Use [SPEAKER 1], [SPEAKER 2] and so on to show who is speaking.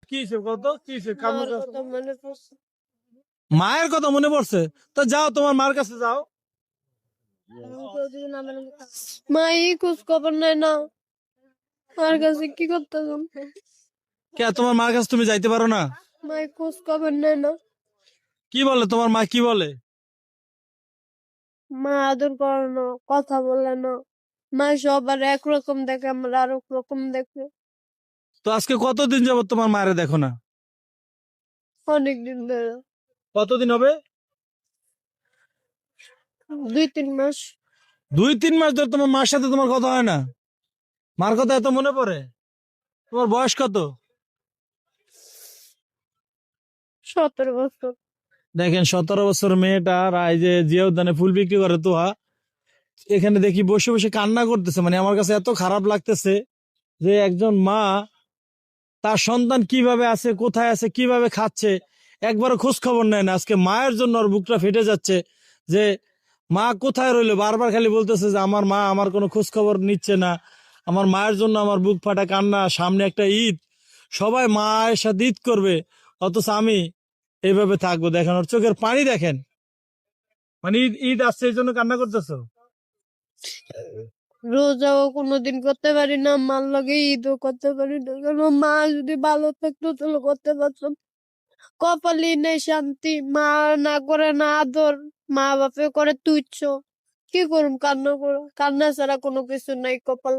[SPEAKER 1] কি হয়েছে কত? কি হয়েছে?
[SPEAKER 2] মার কথা মনে পড়ছে।
[SPEAKER 1] মায়ের কথা মনে পড়ছে? তো যাও, তোমার মার কাছে যাও।
[SPEAKER 2] মাই খোঁজ খবর নেয় না, মার কাছে কি করতে যাম?
[SPEAKER 1] কে, তোমার মার কাছে তুমি যাইতে পারো না?
[SPEAKER 2] মাই খোঁজ খবর নেয় না।
[SPEAKER 1] কি বলে তোমার মা, কি বলে?
[SPEAKER 2] মা আদর করে না, কথা বলে না। মা সবার একরকম দেখে, আমরা আরেক রকম দেখে।
[SPEAKER 1] তো আজকে কতদিন যাবত তোমার মায়ের দেখো না?
[SPEAKER 2] অনেকদিন ধরে,
[SPEAKER 1] কতদিন হবে?
[SPEAKER 2] 2-3 মাস।
[SPEAKER 1] 2-3 মাস ধরে তোমার মার সাথে তোমার কথা হয় না? মার কথা এত মনে পড়ে? তোমার বয়স কত?
[SPEAKER 2] 17 বছর।
[SPEAKER 1] দেখেন, 17 বছর মেয়েটা এই যে জিয়া উদ্যানে ফুল বিক্রি করে তোহা, এখানে দেখি বসে বসে কান্না করতেছে। মানে আমার কাছে এত খারাপ লাগতেছে যে একজন মা তার সন্তান কিভাবে আছে, কোথায় আছে, কিভাবে খাচ্ছে, একবারও খোঁজ খবর নেয় না। আজকে মায়ের জন্য ওর বুকটা ফেটে যাচ্ছে যে মা কোথায় রইলো। বারবার খালি বলতেছে যে আমার মা আমার কোনো খোঁজ খবর নিচ্ছে না। আমার মায়ের জন্য আমার বুক ফাটা কান্না। সামনে একটা ঈদ, সবাই মায়ের সাথে ঈদ করবে, অথচ আমি এইভাবে থাকবো। দেখেন ওর চোখের পানি, দেখেন। মানে ঈদ ঈদ আসছে এই জন্য কান্না করতেছো?
[SPEAKER 2] রোজাও কোনোদিন করতে পারি না, মার লগে ঈদও করতে পারি না। কারণ মা যদি ভালো থাকতো তাহলে করতে পারতাম। কপালই নেই শান্তি, মা না করে না আদর, মা বাপে করে তুচ্ছ। কি করুম? কান্না করো, কান্না ছাড়া কোনো কিছু নাই কপাল।